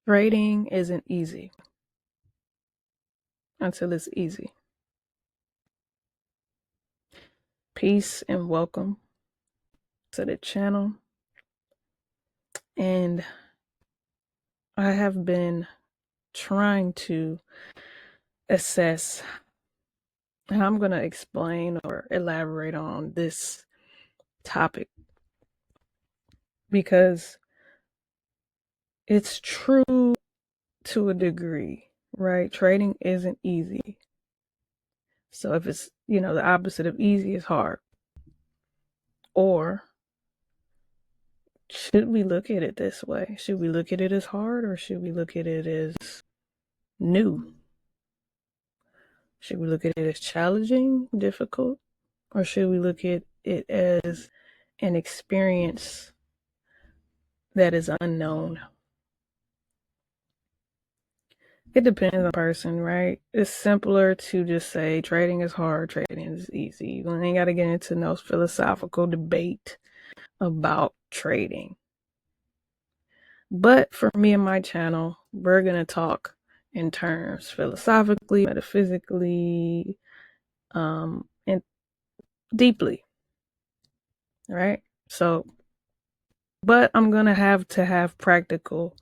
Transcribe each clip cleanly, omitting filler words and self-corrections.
Trading isn't easy until it's easy. Peace and welcome to the channel. And I have been trying to assess, and I'm going to explain or elaborate on this topic because it's true to a degree, right? Trading isn't easy. So if it's, the opposite of easy is hard. Or should we look at it this way? Should we look at it as hard or should we look at it as new? Should we look at it as challenging, difficult, or should we look at it as an experience that is unknown? It depends on the person, right? It's simpler to just say trading is hard, trading is easy. You ain't got to get into no philosophical debate about trading. But for me and my channel, we're going to talk in terms philosophically, metaphysically, and deeply, right? So, but I'm going to have practical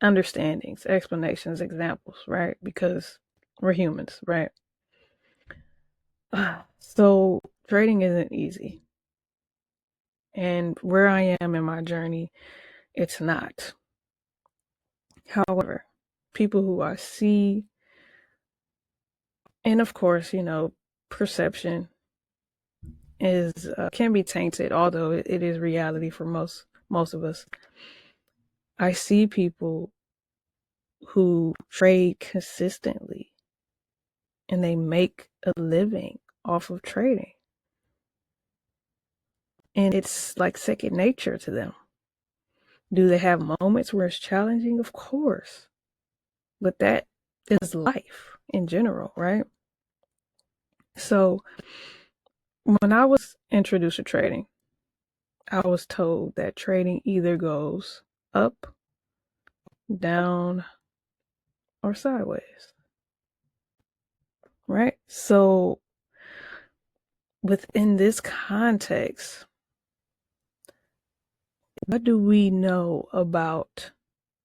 understandings, explanations, examples, right? Because we're humans, right? So trading isn't easy. And where I am in my journey, it's not. However, people who I see, and of course, perception is can be tainted, although it is reality for most of us. I see people who trade consistently and they make a living off of trading. And it's like second nature to them. Do they have moments where it's challenging? Of course. But that is life in general, right? So when I was introduced to trading, I was told that trading either goes up, down, or sideways, right? So within this context, what do we know about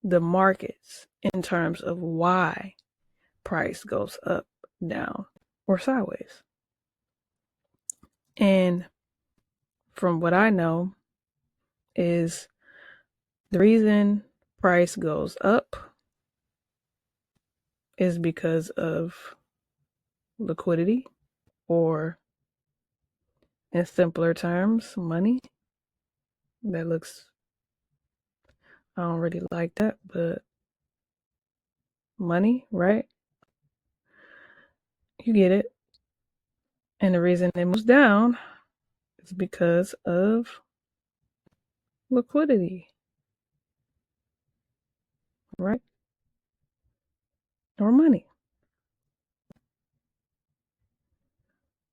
the markets in terms of why price goes up, down, or sideways? And from what I know is the reason price goes up is because of liquidity, or in simpler terms, money. That looks, I don't really like that, but money, right? You get it. And the reason it moves down is because of liquidity, right? Or money.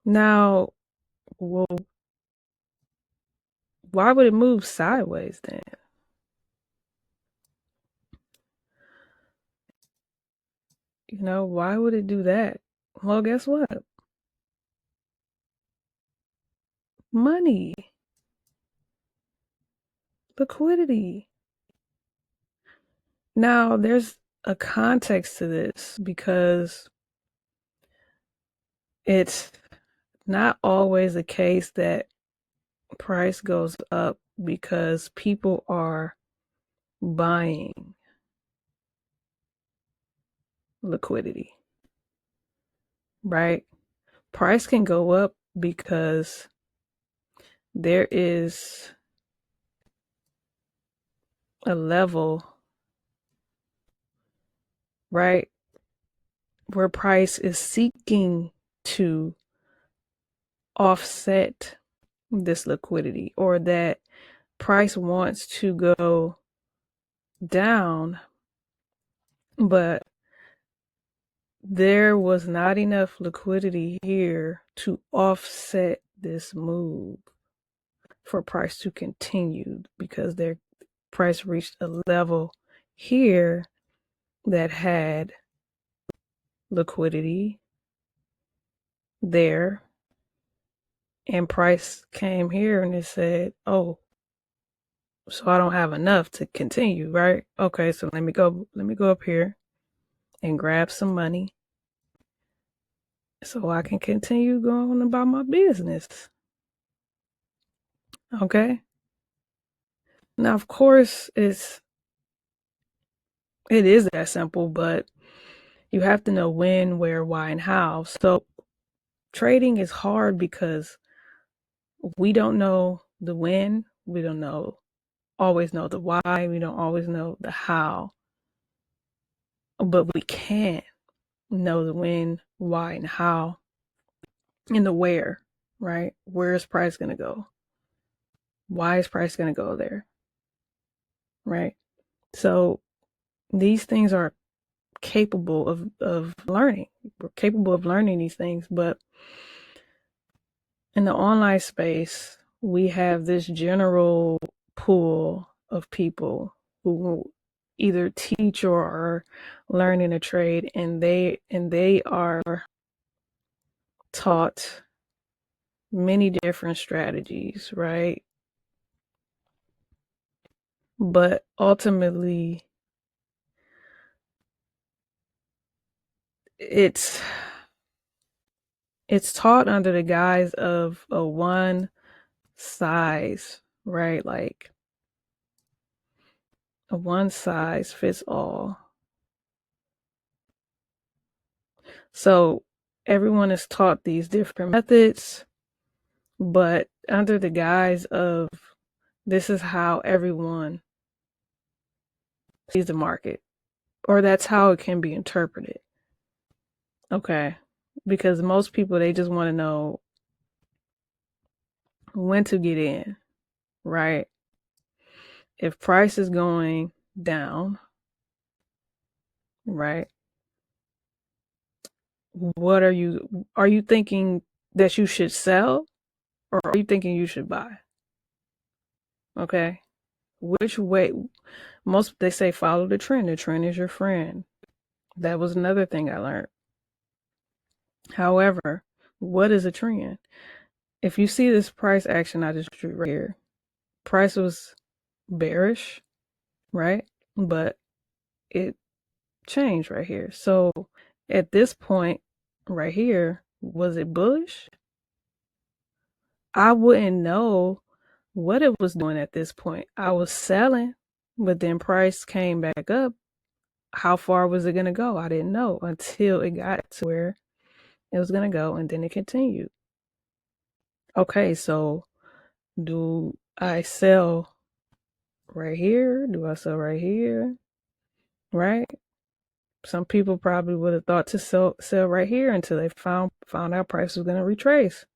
Now, well, why would it move sideways then? Why would it do that? Well, guess what? Money, liquidity. Now, there's a context to this because it's not always the case that price goes up because people are buying liquidity, right? Price can go up because there is a level, right, where price is seeking to offset this liquidity, or that price wants to go down, but there was not enough liquidity here to offset this move for price to continue, because their price reached a level here that had liquidity there, and price came here and it said, oh, so I don't have enough to continue, right? Okay, so let me go up here and grab some money so I can continue going about my business. Okay? Now, of course, it is that simple, but you have to know when, where, why, and how. So trading is hard because we don't know the when, we don't always know the why, we don't always know the how, but we can know the when, why, and how, and the where, right? Where is price going to go? Why is price going to go there? Right? So these things are capable of learning. We're capable of learning these things, but in the online space, we have this general pool of people who will either teach or are learning a trade, and they are taught many different strategies, right? But ultimately, it's taught under the guise of a one size, right? Like a one size fits all. So everyone is taught these different methods, but under the guise of this is how everyone sees the market, or that's how it can be interpreted. Okay. Because most people, they just want to know when to get in, right? If price is going down, right? What are you thinking that you should sell, or are you thinking you should buy? Okay. Which way? Most, they say follow the trend. The trend is your friend. That was another thing I learned. However, what is a trend? If you see this price action I just drew right here, price was bearish, right? But it changed right here. So at this point right here, was it bullish? I wouldn't know what it was doing at this point. I was selling, but then price came back up. How far was it going to go? I didn't know until it got to where it was going to go, and then it continued. Okay, so do I sell right here? Do I sell right here? Right? Some people probably would have thought to sell right here until they found out price was going to retrace.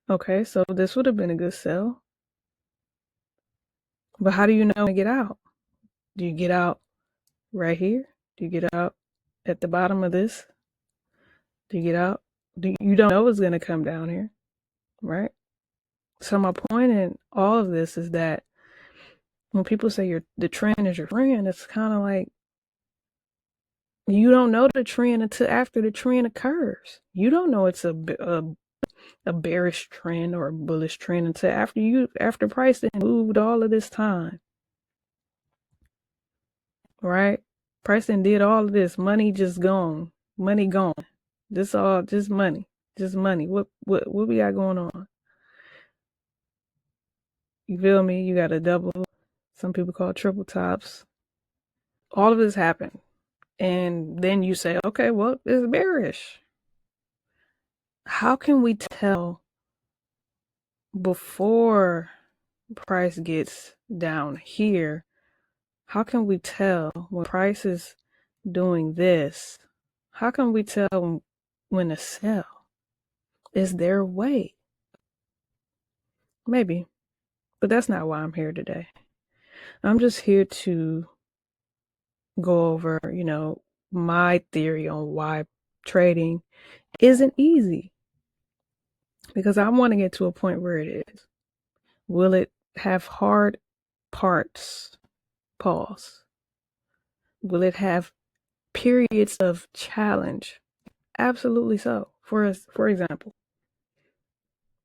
Okay, so this would have been a good sell. But how do you know when to get out? Do you get out right here? Do you get out at the bottom of this? Do you get out? You don't know it's going to come down here, right? So my point in all of this is that when people say the trend is your friend, it's kind of like you don't know the trend until after the trend occurs. You don't know it's a bearish trend or a bullish trend until after price then moved all of this time, right? Price then did all of this, money just gone, money gone. This all just money, just money. What we got going on? You feel me? You got a double. Some people call it triple tops. All of this happened. And then you say, okay, well, it's bearish. How can we tell before price gets down here? How can we tell when price is doing this? How can we tell when to sell? Is there a way? Maybe. But that's not why I'm here today. I'm just here to go over, my theory on why trading isn't easy. Because I want to get to a point where it is. Will it have hard parts? Pause. Will it have periods of challenge? Absolutely so. For example,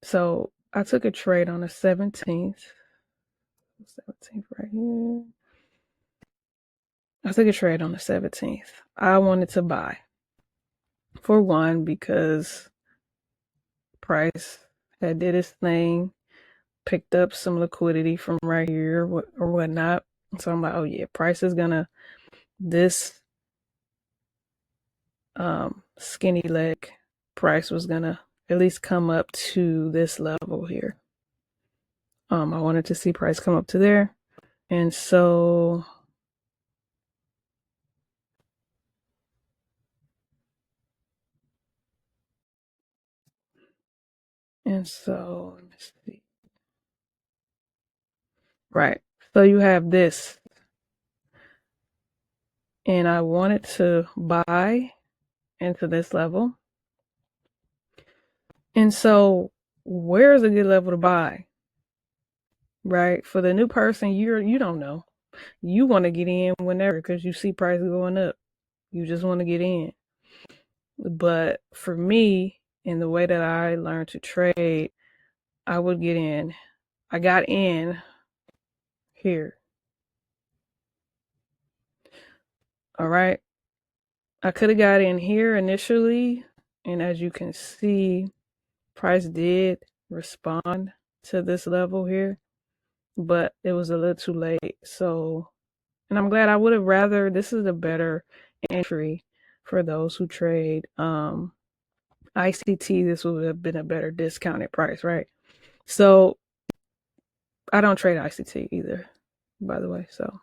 so I took a trade on the 17th. 17th right here. I took a trade on the 17th. I wanted to buy. For one, because price had did its thing, picked up some liquidity from right here or whatnot. So I'm like, oh yeah, price is gonna this skinny leg price was gonna at least come up to this level here. I wanted to see price come up to there, and so let me see. Right. So you have this, and I wanted to buy into this level. And so where's a good level to buy? Right? For the new person, you don't know. You want to get in whenever because you see price going up. You just want to get in. But for me, in the way that I learned to trade, I would get in. I got in here. All right. I could have got in here initially. And as you can see, price did respond to this level here, but it was a little too late. So, and I'm glad. I would have rather, this is a better entry for those who trade ICT. This would have been a better discounted price, right? So I don't trade ICT either, by the way. So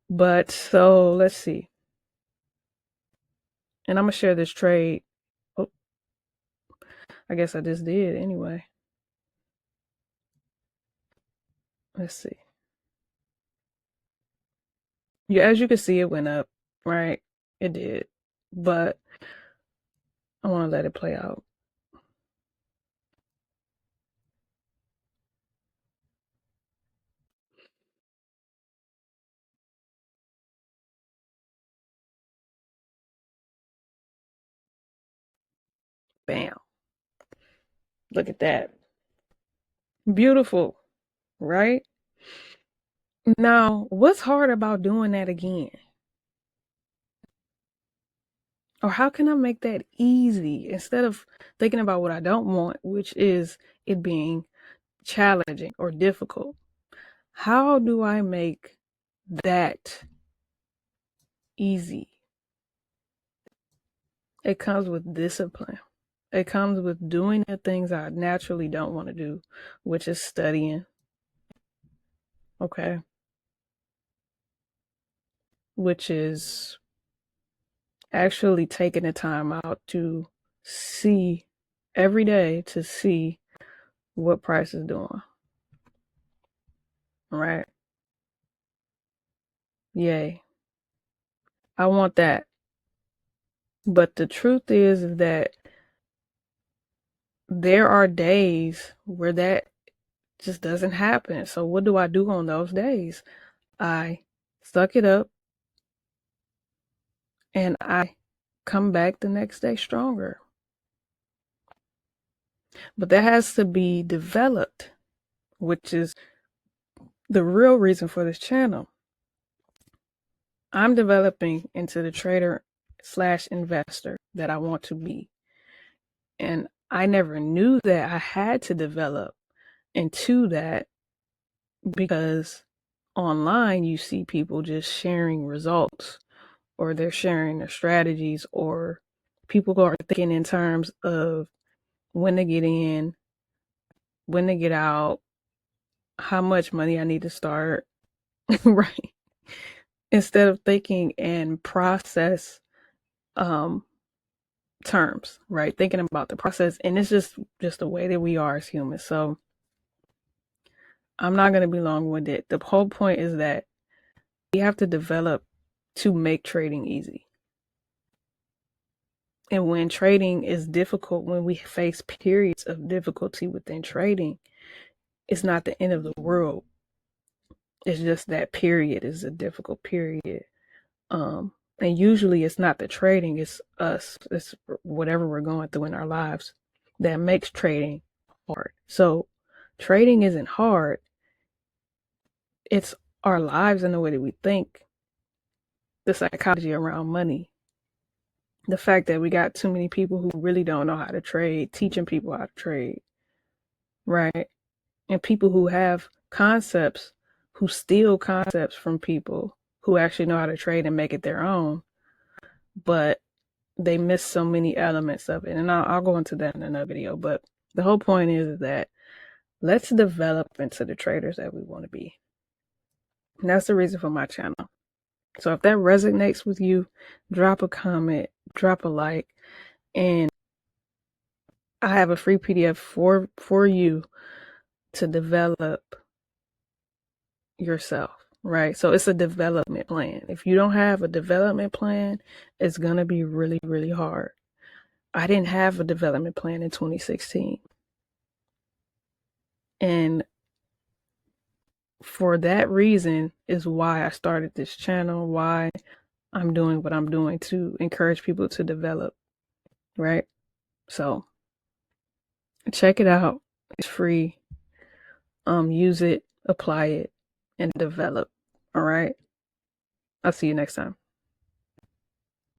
let's see. And I'm gonna share this trade. Oh, I guess I just did anyway. Let's see. Yeah, as you can see, it went up, right? It did, but I want to let it play out. Bam! Look at that. Beautiful, right? Now, what's hard about doing that again? Or how can I make that easy instead of thinking about what I don't want, which is it being challenging or difficult? How do I make that easy? It comes with discipline. It comes with doing the things I naturally don't want to do, which is studying. Okay. Which is actually taking the time out to see every day to see what price is doing. Right? Yay. I want that. But the truth is that there are days where that just doesn't happen. So what do I do on those days? I suck it up and I come back the next day stronger. But that has to be developed, which is the real reason for this channel. I'm developing into the trader slash investor that I want to be. And I never knew that I had to develop into that because online you see people just sharing results or they're sharing their strategies or people are thinking in terms of when to get in, when to get out, how much money I need to start, right? Instead of thinking in process um, terms, right? Thinking about the process, and it's just the way that we are as humans. So I'm not going to be long-winded. The whole point is that we have to develop to make trading easy. And when trading is difficult, when we face periods of difficulty within trading, it's not the end of the world. It's just that period is a difficult period. And usually it's not the trading, it's us, it's whatever we're going through in our lives that makes trading hard. So trading isn't hard, it's our lives and the way that we think, the psychology around money, the fact that we got too many people who really don't know how to trade, teaching people how to trade, right? And people who have concepts, who steal concepts from people who actually know how to trade and make it their own, but they miss so many elements of it. And I'll go into that in another video. But the whole point is that let's develop into the traders that we want to be. And that's the reason for my channel. So if that resonates with you, drop a comment, drop a like, and I have a free PDF for you to develop yourself, right? So it's a development plan. If you don't have a development plan, it's going to be really, really hard. I didn't have a development plan in 2016. And for that reason is why I started this channel, why I'm doing what I'm doing to encourage people to develop, right? So check it out. It's free. Use it, apply it, and develop. All right. I'll see you next time.